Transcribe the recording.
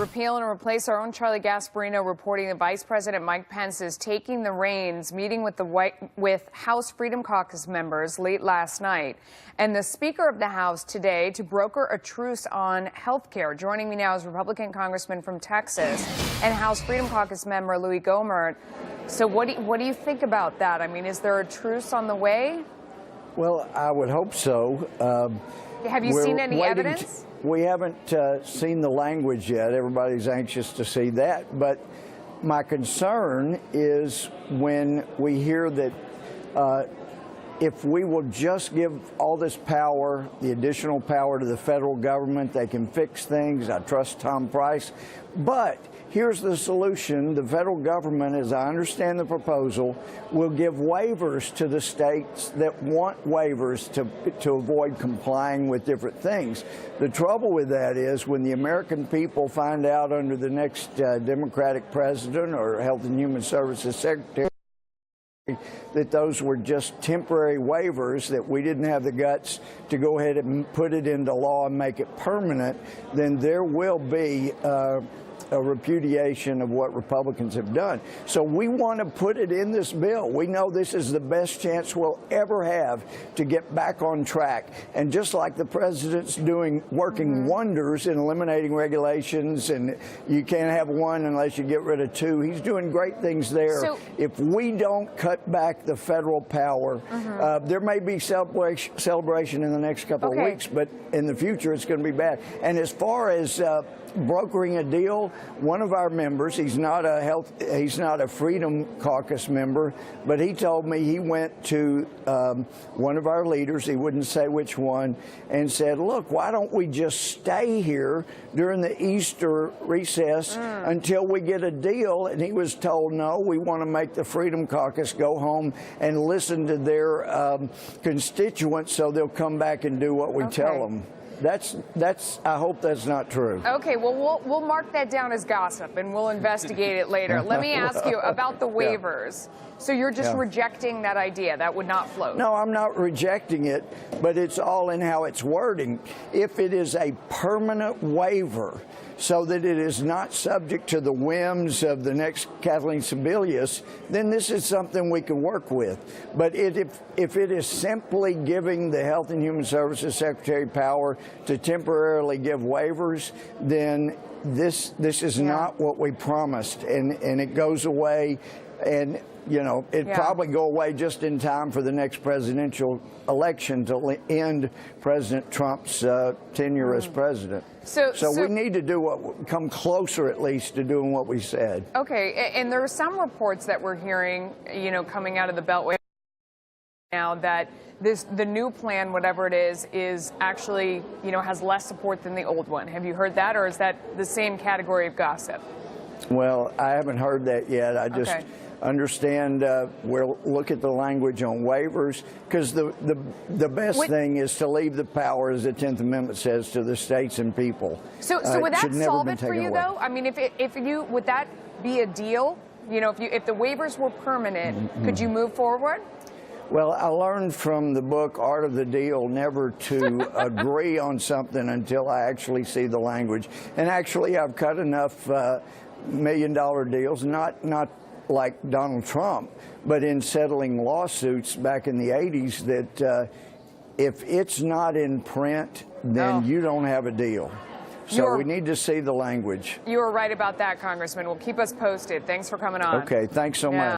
Repeal and replace our own Charlie Gasparino reporting that Vice President Mike Pence is taking the reins, meeting with House Freedom Caucus members late last night. And the Speaker of the House today to broker a truce on health care. Joining me now is Republican Congressman from Texas and House Freedom Caucus member Louie Gohmert. So what do you think about that? I mean, is there a truce on the way? Well, I would hope so. Have you seen any evidence? We haven't seen the language yet. Everybody's anxious to see that. But my concern is when we hear that if we will just give all this power, the additional power to the federal government, they can fix things. I trust Tom Price. But here's the solution. The federal government, as I understand the proposal, will give waivers to the states that want waivers to avoid complying with different things. The trouble with that is when the American people find out under the next Democratic president or Health and Human Services Secretary that those were just temporary waivers, that we didn't have the guts to go ahead and put it into law and make it permanent, then there will be a repudiation of what Republicans have done. So we want to put it in this bill. We know this is the best chance we'll ever have to get back on track. And just like the president's working wonders in eliminating regulations, and you can't have one unless you get rid of two, he's doing great things there. So, if we don't cut back the federal power, there may be celebration in the next couple of weeks, but in the future it's going to be bad. And as far as brokering a deal, one of our members, he's not a Freedom Caucus member, but he told me he went to one of our leaders, he wouldn't say which one, and said, look, why don't we just stay here during the Easter recess until we get a deal? And he was told, no, we want to make the Freedom Caucus go home and listen to their constituents so they'll come back and do what we tell them. I hope that's not true. Okay, well, we'll mark that down as gossip, and we'll investigate it later. Let me ask you about the waivers. So you're just rejecting that idea? That would not float? No, I'm not rejecting it, but it's all in how it's wording. If it is a permanent waiver, so that it is not subject to the whims of the next Kathleen Sebelius, then this is something we can work with. But if it is simply giving the Health and Human Services Secretary power to temporarily give waivers, then this is not what we promised, and it goes away. And, you know, it'd probably go away just in time for the next presidential election to end President Trump's tenure as president. So we need to come closer, at least, to doing what we said. Okay, and there are some reports that we're hearing, you know, coming out of the Beltway now that the new plan, whatever it is actually, you know, has less support than the old one. Have you heard that, or is that the same category of gossip? Well, I haven't heard that yet. I just understand we'll look at the language on waivers, because the best thing is to leave the power, as the 10th Amendment says, to the states and people. So would that solve it for you, though? I mean, would that be a deal? You know, if the waivers were permanent, could you move forward? Well, I learned from the book Art of the Deal never to agree on something until I actually see the language. And actually, I've cut enough million-dollar deals, not like Donald Trump, but in settling lawsuits back in the 80s, that if it's not in print, then you don't have a deal. So we need to see the language. You were right about that, Congressman. Well, keep us posted. Thanks for coming on. Okay, thanks so much.